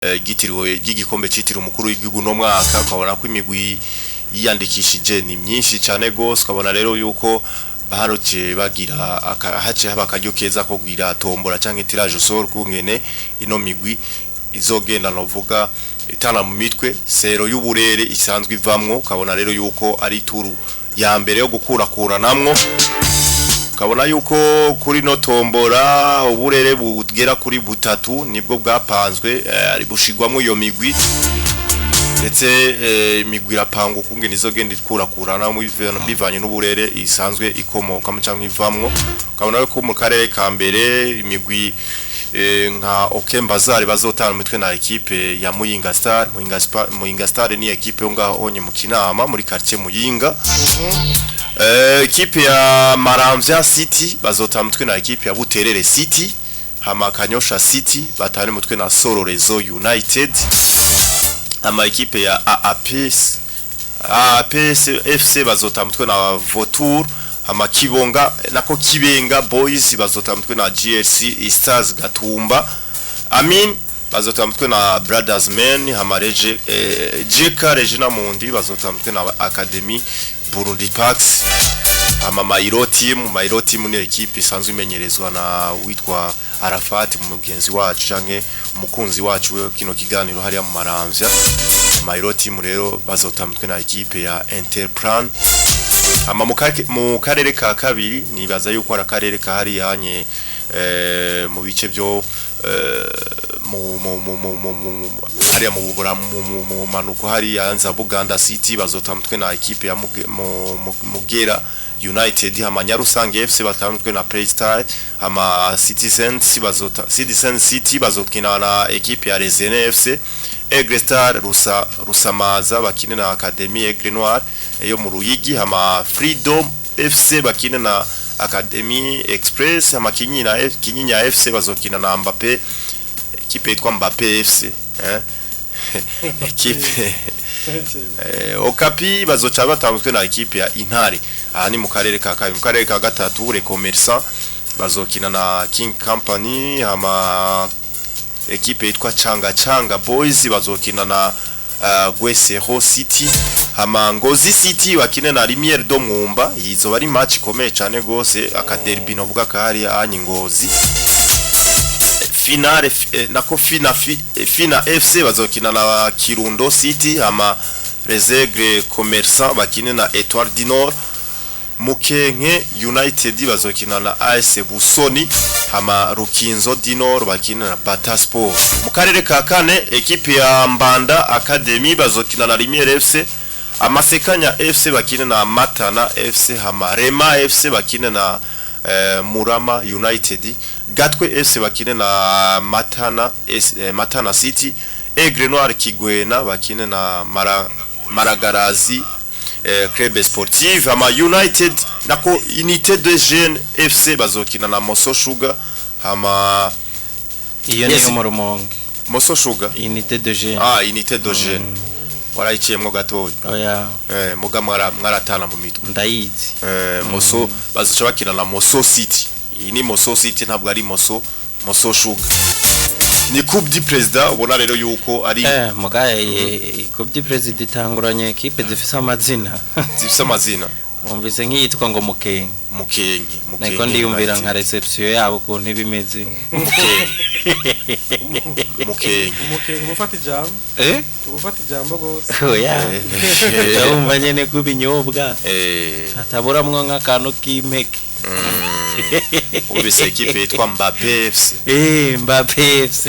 gitiriwe gigikombe citiriwe umukuru w'igihugu no mwaka ukabona ko imigwi yiyandikishije ni myinshi cyane gose ukabona rero yuko baharoke bagira hace haba akaryo keza ko gwira tombora canke tirage au sort kungene ino migwi izogenda novuga itana mu mitwe sero y'uburere isanzwe ivamwo ukabona rero yuko ari turu ya mbere yo gukurakuranamwo ukabona yuko kuri no tombora uburere bugera kuri butatu nibwo bwapanzwe ari bushigwamwo iyo migwi ndetse imigwi irapanga ukungene izogenda ikurakurana bivanye n'uburere isanzwe ikomoka mu canke ivamwo ukabona yuko mu karere ka mbere imigwi nka Okembazari bazotana mitwe na equipe ya Muyinga Star. Muyinga Star ni equipe yo ngaho onye mu Kinama muri quartier Muyinga. Equipe ya Maramvya City bazotana mitwe na equipe ya Buterere City. Hama Kanyosha City batane mutwe na Sororezo United. Hama equipe ya APS FC bazotana mutwe na Votour. Hama Kibonga nako Kibenga Boys bazotamtwe na GSC Stars Gatumba. Amin bazotamtwe na Brothers Men. Hama Jeka Regina Mundi bazotamtwe na Academy Burundi Parks. Hama Mairo team ni equipe isanzwe imenyerezwa na witwa Arafat mu mugenzi wacu canke umukunzi wacu we kino kiganiro hariya mu Maramvya. Mairo team rero bazotamtwe na equipe ya Interplan. Ama mu karere ka kabiri nibaza yuko ara karere ka hari yanye mu bice byo hariya mu bubura mu manuko hari yanza Buganda City bazotamtwe na equipe ya Mugera United. Hama Nyarusange FC batamtwe na Playstar. Hama Citizen City bazokina na equipe ya Rezene FC. Aigle Star Rusamaza bakine na Academy Aigle Noir yo mu Ruyigi. Hama Freedom FC bakine na Academy Express. Hama Kinyinya FC bazokina na Mbappe equipe yitwa Mbappe FC equipe Okapi bazoca batamutwe na equipe ya Intare. Aha ni mu karere ka kabiri. Mu karere ka gatatu Le Commerçant bazokina na King Company. Hama equipe yitwa Changa Boys bazokina na Gwesero City. Hama Ngozi City bakine na Lumiere do Mwumba. Izo bari match ikomeye cyane gose akaderby novuga ka hari anyi Ngozi. Finale nako Fina FC bazokina na Kirundo City. Hama Resegre Commerçant bakine na Etoile du Nord. Mukenke United bazokina na AS Busoni. Hama Rukinzo Dinor bakina na Bata Sport. Mu karere ka kane equipe ya Mbanda Academy bazokina na Lumiere FC. Amasekanya FC bakina na Matana FC. Hama Rema FC bakina na Murama United. Gatwe FC bakina na Matana City. Aigle Noir Kigwena bakina na Maragarazi Club Sportif. Hama United nako Unité de Jeunes FC bazokina na Moso Sugar. Hama iyo ni yo mu Rumonge Moso Sugar Unité de Jeunes. Unité de Jeunes warayiciyemwo gatoya. Oya muga mwaratana mu mitwe ndayizi. Moso bazoca bakina na Moso City. Iyi ni Moso City ntabwo ari Moso Sugar. Ni Coupe du Président ubona rero yuko ari mugaye Coupe du Président itanguranye equipe zifise amazina umvise nk'iyitwa ngo Mukenke niko ndiyumvira nka reception yabo ko ntibimeze Mukenke umufata ijambo umufata ijambo gose oya ndumva nyene kubinyobwa ataburamwo nk'akantu k'impeke ubise equipe yitwa Mbappe FC. Mbappe FC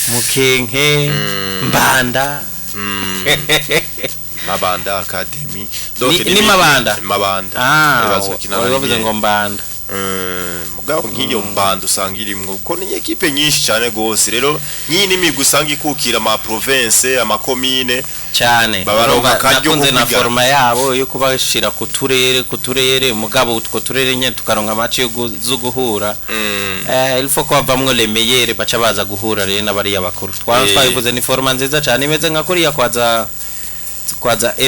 Mukenke Mbanda Mabanda Academy ni Mabanda bazokina na bavuze ngo Mbanda mugabo ngiyo Mbanda usangirimwe ko ni equipe nyinshi cyane gose rero nyine imigusanga ikukira ama province ama commune cyane nakunze na forma yabo yo kubashira ku turere mugabo utwo turere nyene tukaronka match yo guhura il faut ko bavamwe les meilleurs baca baza guhura rero n'abari abakuru twabivuze ni forma nziza cyane imeze nka kuriya kwaza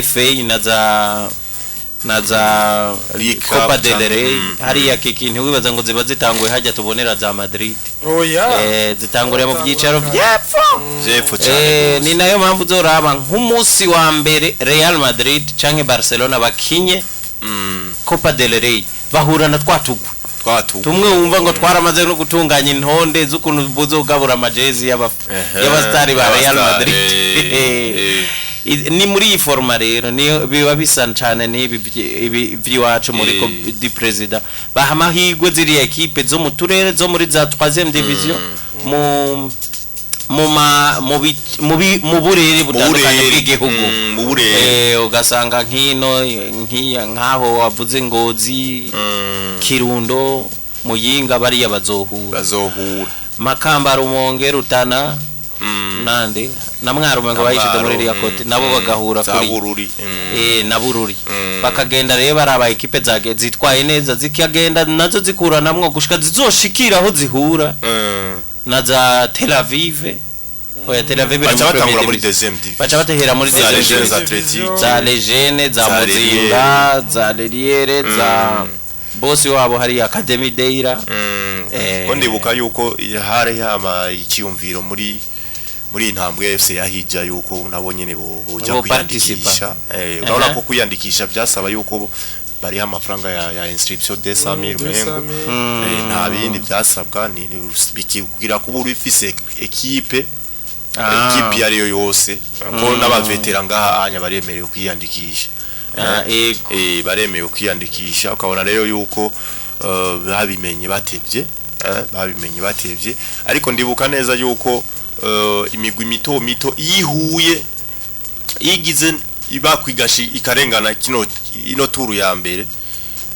FA na za Copa del Rey hariya kikintu wibaza ngo ziba zitanguye hajya tubonera za Madrid zitanguriye mu byicaro byepfo cyane ni nayo mpamvu uzoraba nk'umunsi wa mbere Real Madrid canke Barcelona bakinye Copa del Rey bahura na twatugu tumwe wumva ngo twaramaze no gutunganya intonde z'ukuntu buzogabura amajezi y'abastari ba Real Madrid ni muri forma rero niyo biba bisa cyane n'ibi by'iwacu muri di president bahamahigwe ziri equipe zo mu turere zo muri za 3e division mu burere butandukanye bw'igihugu ugasanga nkaho wavuze Ngozi Kirundo Muyinga bariya bazohura Makamba Rumonge Rutana nande na Mwarume ngo bayishize muri iriya kote nabo bagahura kuri na Bururi bakagenda rero baraba equipe zitwaye neza zikagenda nazo zikura namwe gushika zizoshikira aho zihura na za Tel Aviv Tel Aviv bacha batangura muri deuxième division bacha batehera muri deuxième division za Legene za Muzinga za Leliere za bosi wabo hari Academy Deira ko ndibuka yuko hari hama ikiyumviro muri intambwe FC yahija yuko nabo nyene boja kwiyandikisha urabona ko kwiyandikisha byasaba yuko bari amafaranga ya inscription de 100,000 mengo nta bindi byasabwa ni bikikugira kuba uri fise equipe yariyo yose ko n'abavetera ngaha anya baremerewe kwiyandikisha baremerewe kwiyandikisha ukabona rero yuko babimenye batevye ariko ndibuka neza yuko imigwi mito yihuye yigize ibakwigashi ikarengana ino turu ya mbere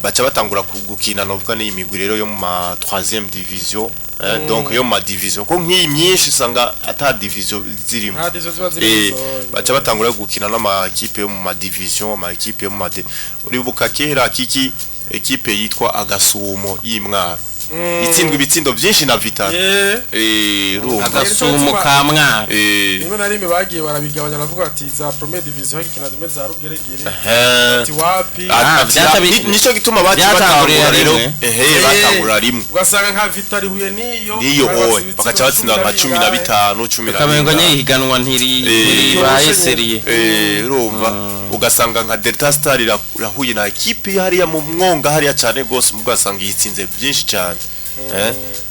bacha batangura gukina novuga ni imigwi rero yo mu 3e division donc yo ma division ko nk'iyi myinshi sanga ata division zirimo bacha batangura gukina n'ama equipe yo mu ma division ama equipe yo mu uribuka kera kiki equipe yitwa Agasumo y'Imwaro itsindwa ibitsindo byinshi na Vital Agasumo ka Mwaro niba narime bagiye barabigabanya navuga ati za première division hakina zimwe za Rugeregere ati wapi nico gituma baje batangura rero batangura rimwe ugasanga nka Vital huye niyo bakaca batsinda nka 15 10 kamengo nye higanwa ntiri baye serie urumva ugasanga nka Delta Star irahuye na equipe hariya mu mwonga hariya cyane gose mugasanga yitsinze byinshi cyane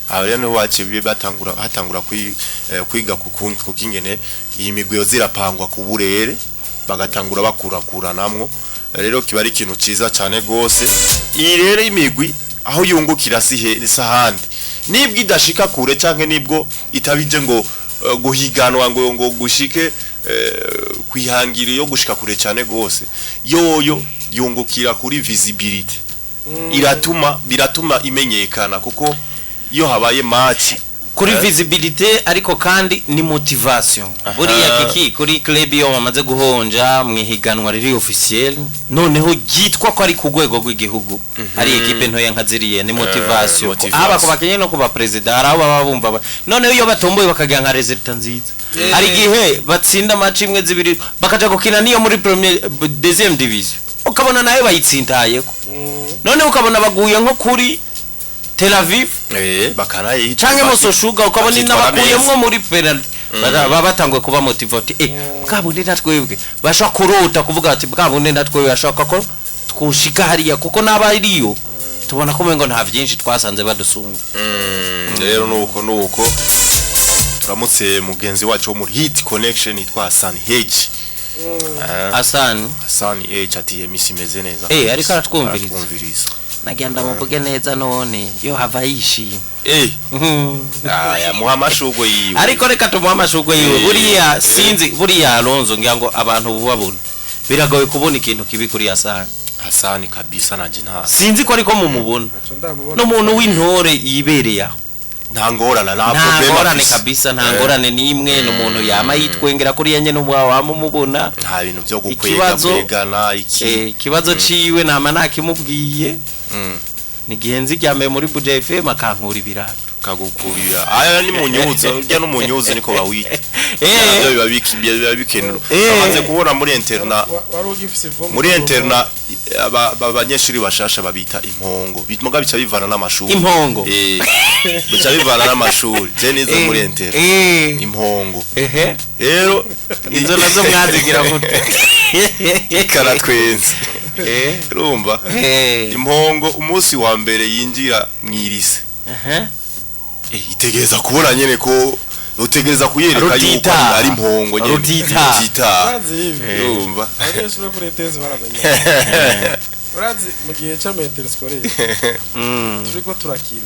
abana wacu hatangura kwiga kukingene iyi migwe zirapangwa ku burere bagatangura bakura namwo rero kiba ari ikintu ciza cyane gose iyi rero imigwi aho yungukira sahandi nibwo idashika kure canke nibwo itabije ngo guhiganwa ngo gushike kwihangira yo gushika kure cyane gose yoyo yungukira kuri visibility biratuma imenyekana kuko iyo habaye match kuri visibility ariko kandi ni motivation buriya kiki kuri club yo bamaze guhonja mwihiganwa riri officiel noneho gitwa ko ari ku rwego rw'igihugu ari equipe ntoya nkaziriye ni motivation aba ko bakenye no kuba president araho baba bumva noneho iyo batomboye bakagira nka resultat nziza ari gihe batsinda match imwe zibiri bakaja gukina niyo muri deuxième division ukabona nayo bayitsindaye ko none ukabona baguye nko kuri Tel Aviv bakaraye canke Mososhuga ukabona n'abakuyemwo muri penalty babatangwe kuba motivate bwabundi natwebwe bashaka kurota kuvuga ati bwabundi natwebwe bashaka ko tkushika hariya kuko nabariyo tubona ko mengo nta byinshi twasanze badusunga rero nuko turamutse mugenzi wacu wo muri Hit Connection itwa Hassan H Hassan H ati emisi meze neza ariko aratwumviriza nagenda muvuge neza none yo hava yishima aya muhamashugwe yiwe ariko reka tumuhamashugwe yiwe buriya sinzi buriya Alonzo ngira ngo abantu bubabona biragoye kubona ikintu kibi kuri Hassan kabisa nanje nta sinzi ko ariko mumubona no muntu w'intore yibereye aho nta ngorana na problem kabisa nta ngorane nimwe no muntu yama yitwengera kuri yenye no mubona nta bintu byo kwegana ikibazo ciwe nama nakimubwiye ni gihenzi ryambaye muri Buja FM akankura ibirato kagukurira aya ni munyuzo ujya no munyuzo niko bawita byo biba bikenero amaze kubona muri interna abanyeshuri bashasha babita impongo bitmoga bica bivana n'amashuri impongo bica bivana n'amashuri je nizo muri enter impongo rero izo nazo mwazigira gute karatwenze urumva impongo umunsi wa mbere yinjira mwirise itegeza kubona nyene ko utegereza kuyereka yuko ari impongo nyene rutita urumva abanyeshuri kuri teze baramenye urazi mu gihe cy'ametero scolaire turiko turakina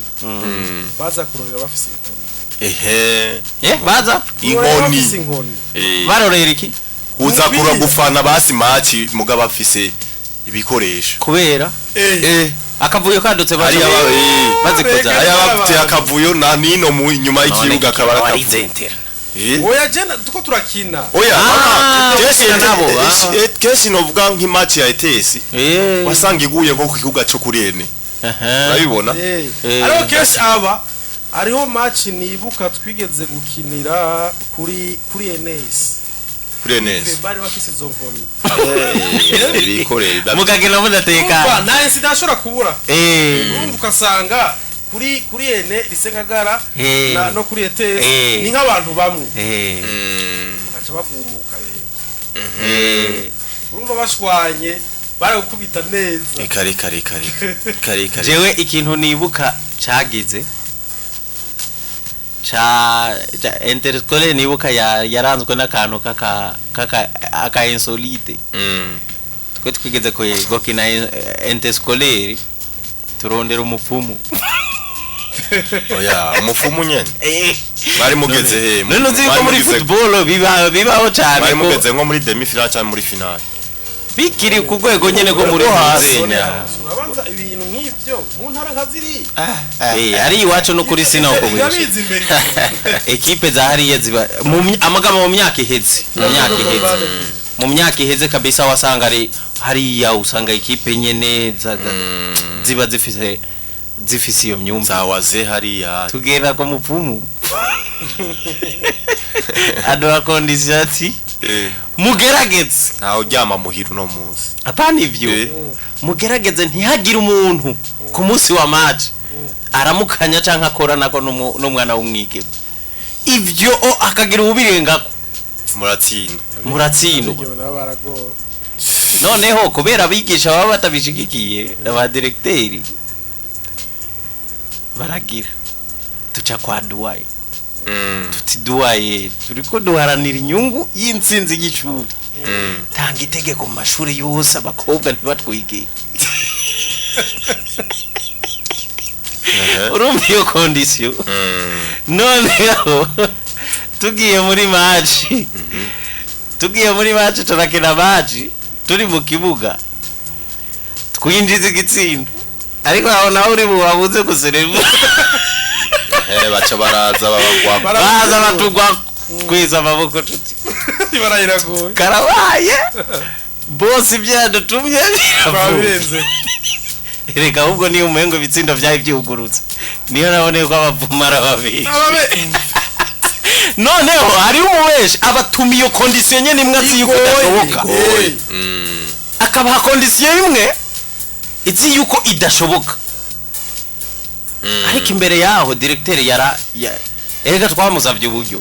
baza kurorera bafise inkoni baza inkoni barorera iki kuza kura gufana basi match muga bafise ibikoresho kubera akavuyo kadutse bazikoza ayabafite akavuyo na nino mu nyuma y'ikibuga akabara akavuyo oya jena tuko turakina oya kesi novuga nk'imatch ya ETS wasanga iguye nko ku kibuga cyo kurene urabibona ariko kesi aba ariho match nibuka twigeze gukinira kuri NS bari bafise izo nkoni mukagenda mudateka naye sidashobora kubura urumva ukasanga kuri ene risengagara no kuri ETS ni nk'abantu bamwe bagaca bagumuka rero urumva bashwanye baragukubita neza kare jewe ikintu nibuka cagize interscolaire nibuka yaranzwe n'akantu kaka insolite twe twigeze ko kina interscolaire turondera umupfumu oya umupfumu nyene bari mugeze he none uziko muri football bibaho cyane bari mugeze nko muri demi finale cyangwa muri finale bikiri ku rwego nyene ko muri Tanzania urabanza ibintu nk'ivyo mu ntara nkaziri ari iwacu no kuri sina uko equipe za hariye ziba amagama mu myaka iheze mu myaka iheze kabisa wasanga ari hariya usanga equipe nyene ziba zifise iyo myumba zawaze hariya tugera ko mupfumu adora kondisiati mugerageze ntaho uryama muhiru no munsi apana ivyo mugerageze ntihagire umuntu ku munsi wa match aramukanya canka akora nako n'umwana w'umwigeme ivyo akagira ubirengako muratsindwa noneho kubera abigisha baba batabishigikiye aba directeur baragira tuca kwa Duwaye tuti Duwaye turiko duharanira inyungu y'intsinzi y'ishuri tanga itegeko mu mashuri yose abakobwa ntibatwige urumva iyo condition noneho tugiye muri match turakina match turi mu kibuga twinjiza igitsindo ariko aho nawe uri bubabuze guserebura baca baraza batugwa kwiza amaboko tuti barayiragoye karabaye boss byadutumye babirenze reka ahubwo niyo umengo bitsindo byaye byugurutse niyo nabone ko abavumara babiri noneho hari umubesha abatuma iyo condition nyene imwe azi yuko idashoboka akabaha condition imwe izi yuko idashoboka ariko imbere yaho directeur erega twamuzavye uburyo